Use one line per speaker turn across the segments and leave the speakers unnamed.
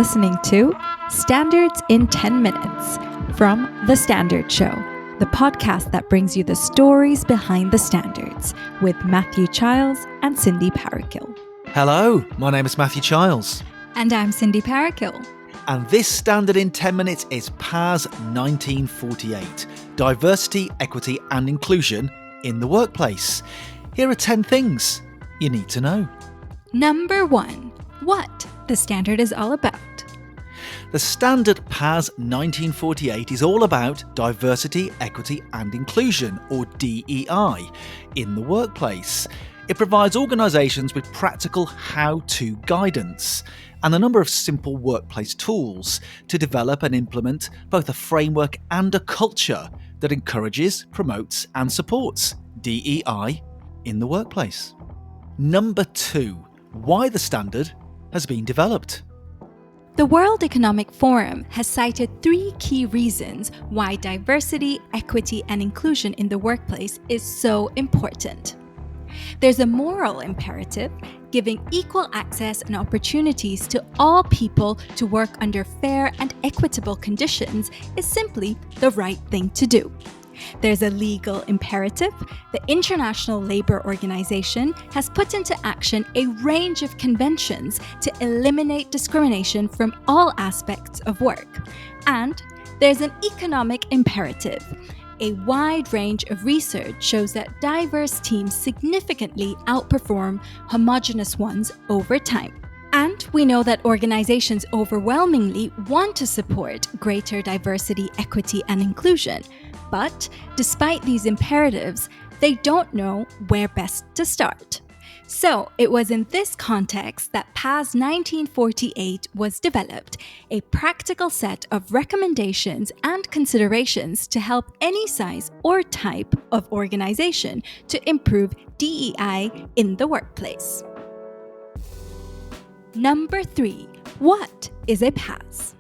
listening to Standards in 10 Minutes from The Standard Show, the podcast that brings you the stories behind the standards with Matthew Childs and Cindy Parakill.
Hello, my name is Matthew Childs.
And I'm Cindy Parakill.
And this Standard in 10 Minutes is PAS 1948, Diversity, Equity and Inclusion in the Workplace. Here are 10 things you need to know.
Number 1. What the standard is all about.
The Standard PAS 1948 is all about diversity, equity and inclusion, or DEI, in the workplace. It provides organisations with practical how-to guidance and a number of simple workplace tools to develop and implement both a framework and a culture that encourages, promotes and supports DEI in the workplace. Number 2. Why the standard has been developed.
The World Economic Forum has cited 3 key reasons why diversity, equity, and inclusion in the workplace is so important. There's a moral imperative. Giving equal access and opportunities to all people to work under fair and equitable conditions is simply the right thing to do. There's a legal imperative. The International Labour Organization has put into action a range of conventions to eliminate discrimination from all aspects of work. And there's an economic imperative. A wide range of research shows that diverse teams significantly outperform homogeneous ones over time. And we know that organizations overwhelmingly want to support greater diversity, equity, and inclusion. But despite these imperatives, they don't know where best to start. So it was in this context that PAS 1948 was developed, a practical set of recommendations and considerations to help any size or type of organization to improve DEI in the workplace. Number 3. What is a PAS?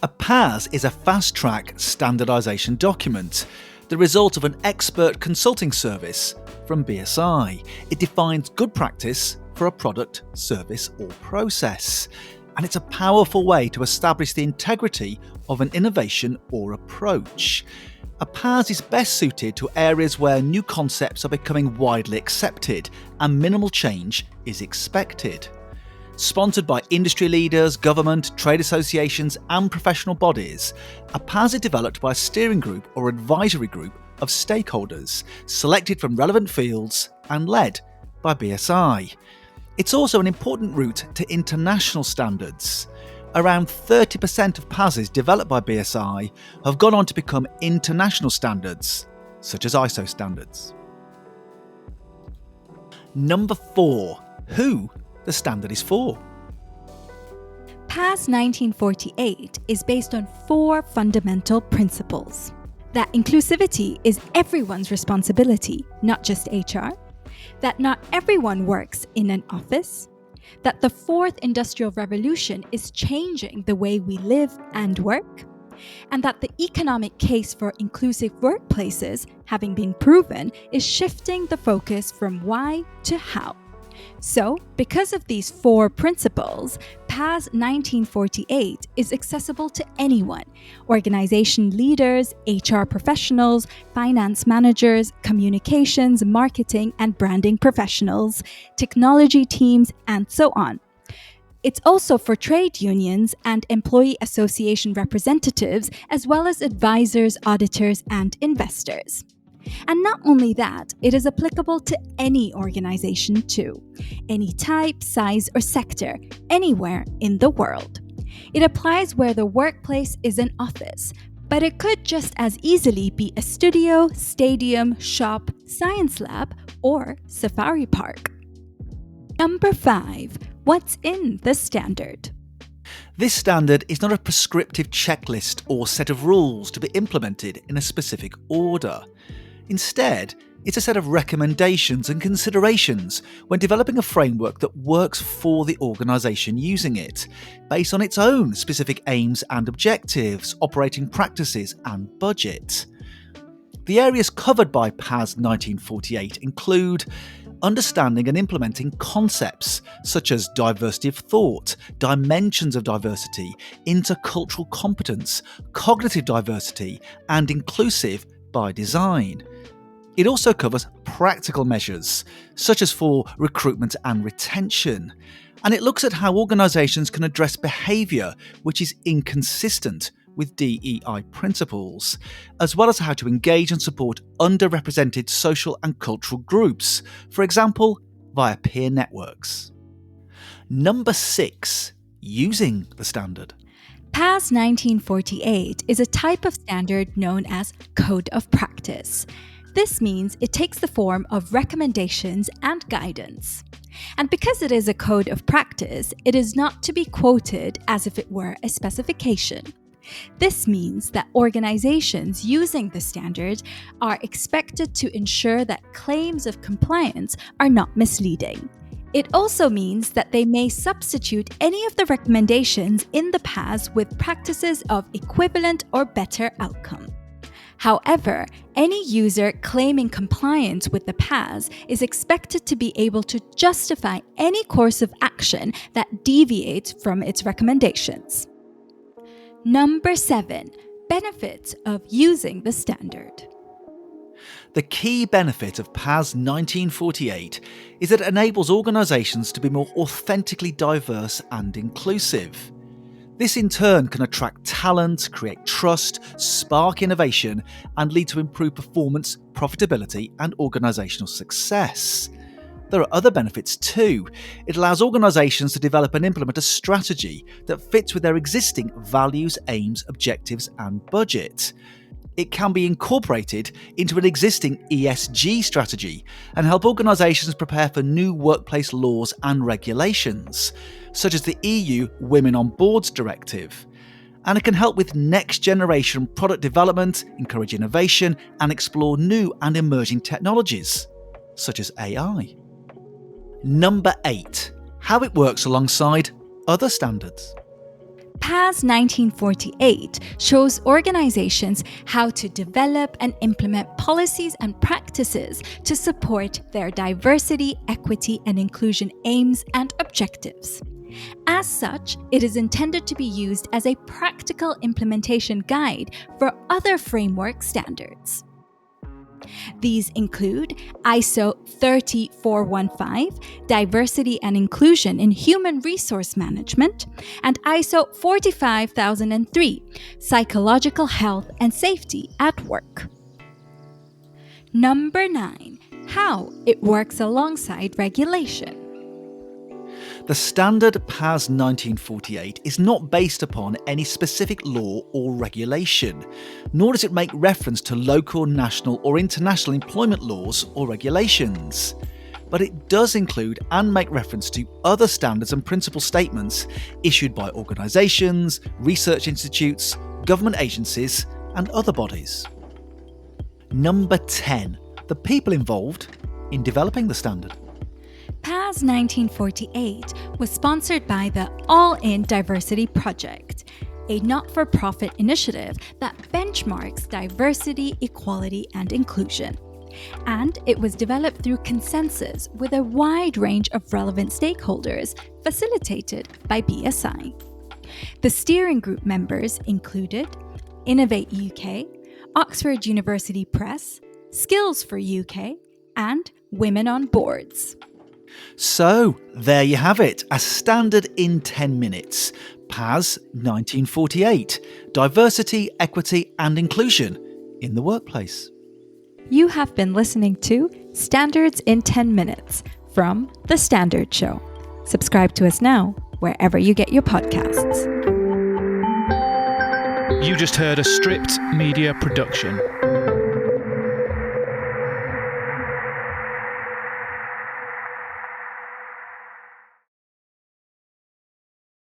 A PAS is a fast-track standardisation document, the result of an expert consulting service from BSI. It defines good practice for a product, service or process, and it's a powerful way to establish the integrity of an innovation or approach. A PAS is best suited to areas where new concepts are becoming widely accepted and minimal change is expected. Sponsored by industry leaders, government, trade associations and professional bodies, a PAS is developed by a steering group or advisory group of stakeholders selected from relevant fields and led by BSI. It's also an important route to international standards. Around 30% of PASs developed by BSI have gone on to become international standards, such as ISO standards. Number 4. Who the standard is for.
PAS 1948 is based on 4 fundamental principles. That inclusivity is everyone's responsibility, not just HR. That not everyone works in an office. That the 4th Industrial Revolution is changing the way we live and work. And that the economic case for inclusive workplaces, having been proven, is shifting the focus from why to how. So, because of these 4 principles, PAS 1948 is accessible to anyone: organization leaders, HR professionals, finance managers, communications, marketing and branding professionals, technology teams, and so on. It's also for trade unions and employee association representatives, as well as advisors, auditors, and investors. And not only that, it is applicable to any organization too, any type, size, or sector, anywhere in the world. It applies where the workplace is an office, but it could just as easily be a studio, stadium, shop, science lab, or safari park. Number 5. What's in the standard?
This standard is not a prescriptive checklist or set of rules to be implemented in a specific order. Instead, it's a set of recommendations and considerations when developing a framework that works for the organisation using it, based on its own specific aims and objectives, operating practices and budget. The areas covered by PAS 1948 include understanding and implementing concepts such as diversity of thought, dimensions of diversity, intercultural competence, cognitive diversity, and inclusive by design. It also covers practical measures, such as for recruitment and retention, and it looks at how organisations can address behaviour which is inconsistent with DEI principles, as well as how to engage and support underrepresented social and cultural groups, for example, via peer networks. Number 6. Using the standard.
PAS 1948 is a type of standard known as Code of Practice. This means it takes the form of recommendations and guidance. And because it is a code of practice, it is not to be quoted as if it were a specification. This means that organizations using the standard are expected to ensure that claims of compliance are not misleading. It also means that they may substitute any of the recommendations in the PAS with practices of equivalent or better outcome. However, any user claiming compliance with the PAS is expected to be able to justify any course of action that deviates from its recommendations. Number 7. Benefits of using the standard.
The key benefit of PAS 1948 is that it enables organisations to be more authentically diverse and inclusive. This in turn can attract talent, create trust, spark innovation, and lead to improved performance, profitability, and organisational success. There are other benefits too. It allows organisations to develop and implement a strategy that fits with their existing values, aims, objectives, and budget. It can be incorporated into an existing ESG strategy and help organisations prepare for new workplace laws and regulations, such as the EU Women on Boards Directive. And it can help with next generation product development, encourage innovation, and explore new and emerging technologies, such as AI. Number 8. How it works alongside other standards.
PAS 1948 shows organizations how to develop and implement policies and practices to support their diversity, equity, and inclusion aims and objectives. As such, it is intended to be used as a practical implementation guide for other framework standards. These include ISO 30415, Diversity and Inclusion in Human Resource Management, and ISO 45003, Psychological Health and Safety at Work. Number 9. How it works alongside regulation.
The standard PAS 1948 is not based upon any specific law or regulation, nor does it make reference to local, national, or international employment laws or regulations. But it does include and make reference to other standards and principle statements issued by organisations, research institutes, government agencies, and other bodies. Number 10. The people involved in developing the standard.
PAS 1948 was sponsored by the All-In Diversity Project, a not-for-profit initiative that benchmarks diversity, equality, and inclusion. And it was developed through consensus with a wide range of relevant stakeholders, facilitated by BSI. The steering group members included Innovate UK, Oxford University Press, Skills for UK, and Women on Boards.
So, there you have it, a standard in 10 minutes. PAS 1948, Diversity, Equity and Inclusion in the Workplace.
You have been listening to Standards in 10 Minutes from The Standard Show. Subscribe to us now, wherever you get your podcasts.
You just heard a Stripped Media production.